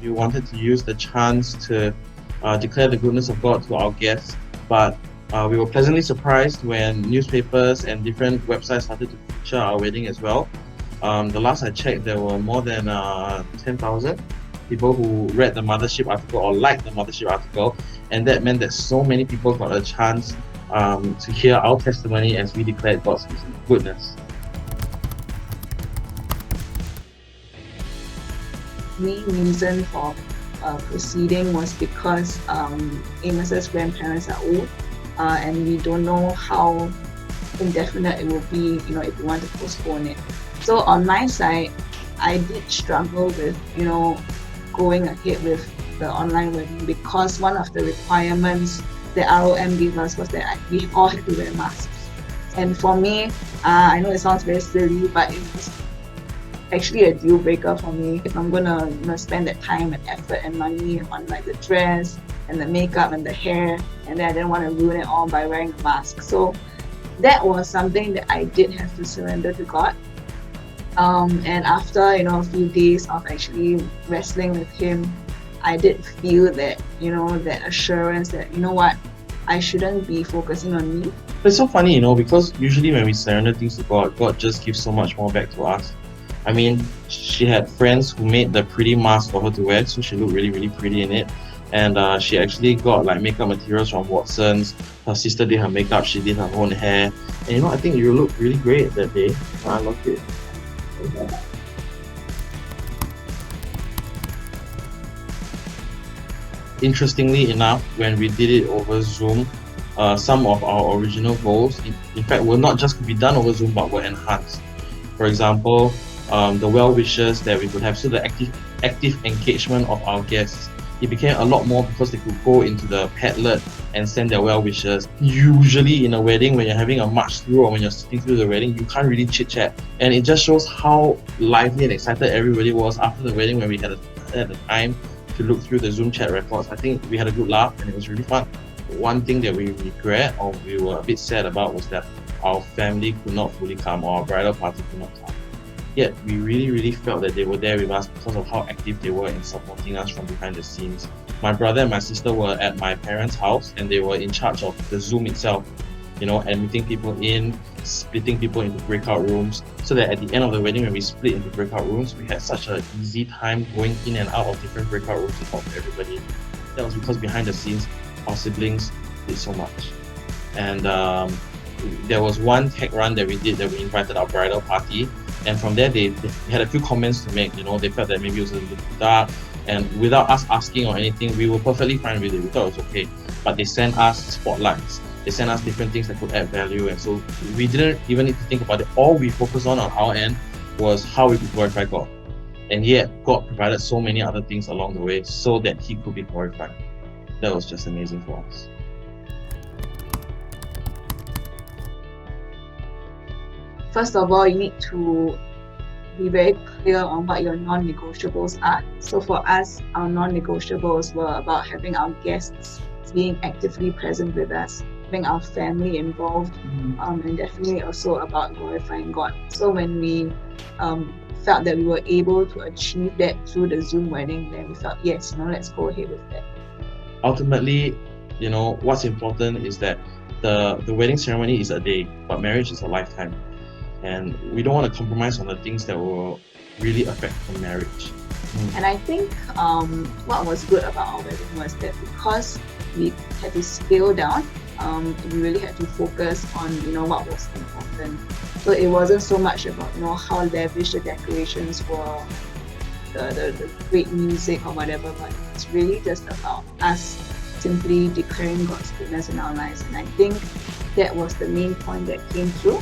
we wanted to use the chance to declare the goodness of God to our guests, but we were pleasantly surprised when newspapers and different websites started to feature our wedding as well. The last I checked, there were more than 10,000 people who read the Mothership article or liked the Mothership article, and that meant that so many people got a chance to hear our testimony as we declared God's goodness. The main reason for proceeding was because Amos's grandparents are old, and we don't know how indefinite it will be, if we want to postpone it. So on my side, I did struggle with, going ahead with the online wedding, because one of the requirements that ROM gave us was that we all had to wear masks. And for me, I know it sounds very silly, but it was actually a deal breaker for me. If I'm gonna spend that time and effort and money on like the dress and the makeup and the hair, and then I didn't want to ruin it all by wearing a mask. So that was something that I did have to surrender to God. And after a few days of actually wrestling with Him, I did feel that that assurance that what, I shouldn't be focusing on me. It's so funny, because usually when we surrender things to God, God just gives so much more back to us. I mean, she had friends who made the pretty mask for her to wear, so she looked really, really pretty in it. And she actually got like makeup materials from Watson's. Her sister did her makeup, she did her own hair. And I think you looked really great that day. I loved it. Interestingly enough, when we did it over Zoom, some of our original goals, in fact, were not just to be done over Zoom, but were enhanced. For example, the well wishes that we could have, so the active engagement of our guests, it became a lot more because they could go into the Padlet and send their well wishes. Usually in a wedding, when you're having a march through or when you're sitting through the wedding, you can't really chit chat, and it just shows how lively and excited everybody was after the wedding when we had the time to look through the Zoom chat records. I think we had a good laugh and it was really fun. One thing that we regret or we were a bit sad about was that our family could not fully come, or our bridal party could not come. Yet we really, really felt that they were there with us because of how active they were in supporting us from behind the scenes. My brother and my sister were at my parents' house and they were in charge of the Zoom itself, admitting people in, splitting people into breakout rooms, so that at the end of the wedding, when we split into breakout rooms, we had such an easy time going in and out of different breakout rooms to talk to everybody. That was because behind the scenes, our siblings did so much. And there was one tech run that we did that we invited our bridal party, and from there they had a few comments to make. They felt that maybe it was a little bit dark, and without us asking or anything, we were perfectly fine with it. We thought it was okay, but they sent us spotlights. They sent us different things that could add value, and so we didn't even need to think about it. All we focused on our end was how we could glorify God, and yet God provided so many other things along the way so that He could be glorified. That was just amazing for us. First of all, you need to be very clear on what your non-negotiables are. So for us, our non-negotiables were about having our guests being actively present with us, having our family involved, and definitely also about glorifying God. So when we felt that we were able to achieve that through the Zoom wedding, then we felt, yes, let's go ahead with that. Ultimately, what's important is that the wedding ceremony is a day, but marriage is a lifetime. And we don't want to compromise on the things that will really affect the marriage. And I think what was good about our wedding was that because we had to scale down, we really had to focus on what was important. So it wasn't so much about how lavish the decorations were, the great music or whatever, but it's really just about us simply declaring God's goodness in our lives. And I think that was the main point that came through.